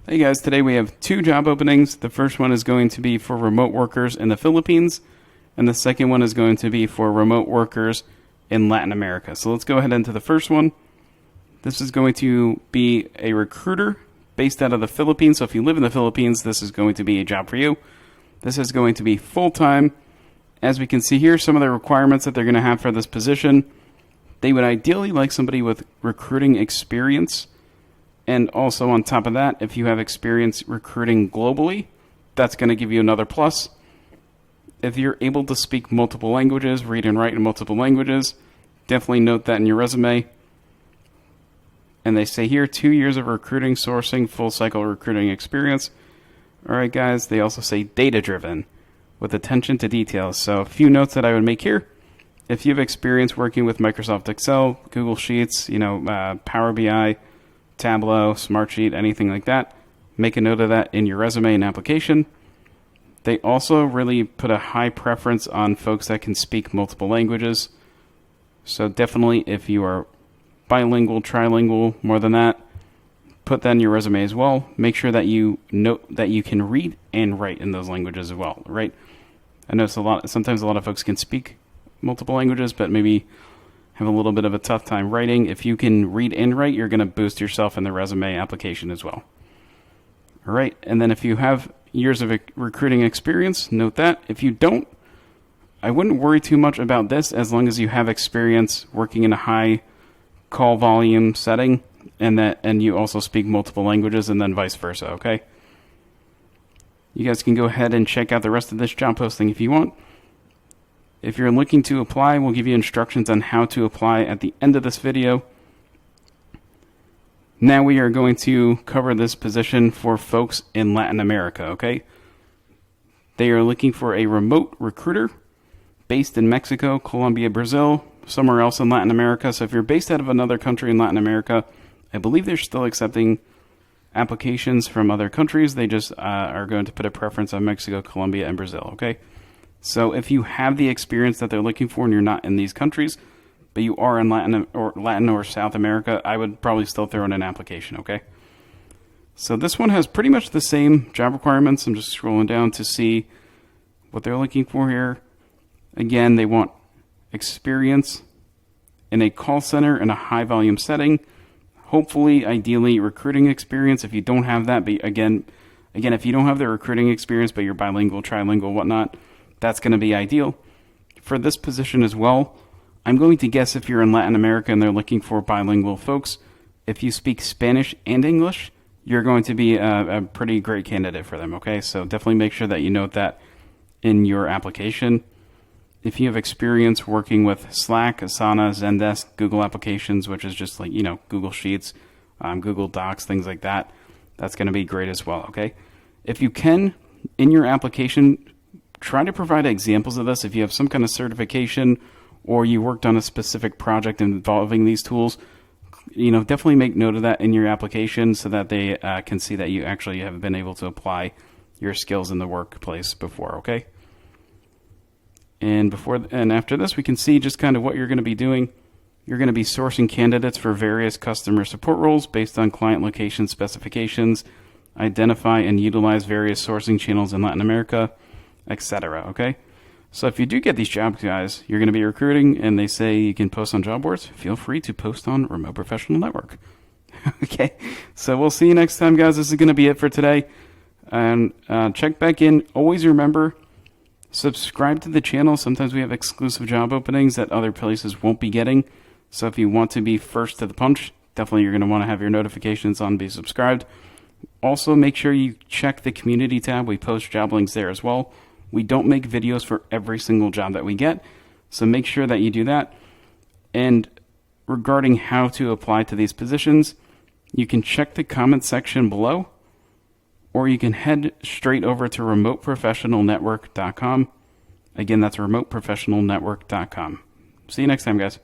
Hey guys, today we have two job openings. The first one is going to be for remote workers in the Philippines, and the second one is going to be for remote workers in Latin America. So let's go ahead into the first one. This is going to be a recruiter based out of the Philippines. So if you live in the Philippines, this is going to be a job for you. This is going to be full-time. As we can see here, some of the requirements that they're going to have for this position, they would ideally like somebody with recruiting experience. And also on top of that, if you have experience recruiting globally, that's going to give you another plus. If you're able to speak multiple languages, read and write in multiple languages, definitely note that in your resume. And they say here, 2 years of recruiting, sourcing, full cycle recruiting experience. All right, guys, they also say data-driven with attention to details. So a few notes that I would make here. If you have experience working with Microsoft Excel, Google Sheets, Power BI, Tableau, Smartsheet, anything like that, make a note of that in your resume and application. They also really put a high preference on folks that can speak multiple languages. So definitely if you are bilingual, trilingual, more than that, put that in your resume as well. Make sure that you note that you can read and write in those languages as well, right? I know sometimes a lot of folks can speak multiple languages, but maybe have a little bit of a tough time writing. If you can read and write, you're going to boost yourself in the resume application as well. All right, and then if you have years of recruiting experience, note that. If you don't, I wouldn't worry too much about this as long as you have experience working in a high call volume setting and you also speak multiple languages, and then vice versa, okay? You guys can go ahead and check out the rest of this job posting if you want. If you're looking to apply, we'll give you instructions on how to apply at the end of this video. Now we are going to cover this position for folks in Latin America, okay? They are looking for a remote recruiter based in Mexico, Colombia, Brazil, somewhere else in Latin America. So if you're based out of another country in Latin America, I believe they're still accepting applications from other countries. They just are going to put a preference on Mexico, Colombia, and Brazil, okay? So if you have the experience that they're looking for and you're not in these countries, but you are in Latin or South America, I would probably still throw in an application, okay? So this one has pretty much the same job requirements. I'm just scrolling down to see what they're looking for here. Again, they want experience in a call center in a high volume setting. Hopefully, ideally, recruiting experience. If you don't have that, but again, if you don't have the recruiting experience, but you're bilingual, trilingual, whatnot, that's going to be ideal. For this position as well, I'm going to guess if you're in Latin America and they're looking for bilingual folks, if you speak Spanish and English, you're going to be a pretty great candidate for them, okay? So definitely make sure that you note that in your application. If you have experience working with Slack, Asana, Zendesk, Google applications, which is just like, Google Sheets, Google Docs, things like that, that's going to be great as well, okay? If you can, in your application, try to provide examples of this. If you have some kind of certification or you worked on a specific project involving these tools, definitely make note of that in your application so that they can see that you actually have been able to apply your skills in the workplace before, okay? And after this, we can see just kind of what you're going to be doing. You're going to be sourcing candidates for various customer support roles based on client location specifications, identify and utilize various sourcing channels in Latin America, etc. Okay, so if you do get these jobs, guys, you're going to be recruiting, and they say you can post on job boards. Feel free to post on Remote Professional Network. Okay, so we'll see you next time, guys. This is going to be it for today, and check back in. Always remember, subscribe to the channel. Sometimes we have exclusive job openings that other places won't be getting. So if you want to be first to the punch, definitely you're going to want to have your notifications on, be subscribed. Also, make sure you check the community tab. We post job links there as well. We don't make videos for every single job that we get, so make sure that you do that. And regarding how to apply to these positions, you can check the comment section below, or you can head straight over to remoteprofessionalnetwork.com. Again, that's remoteprofessionalnetwork.com. See you next time, guys.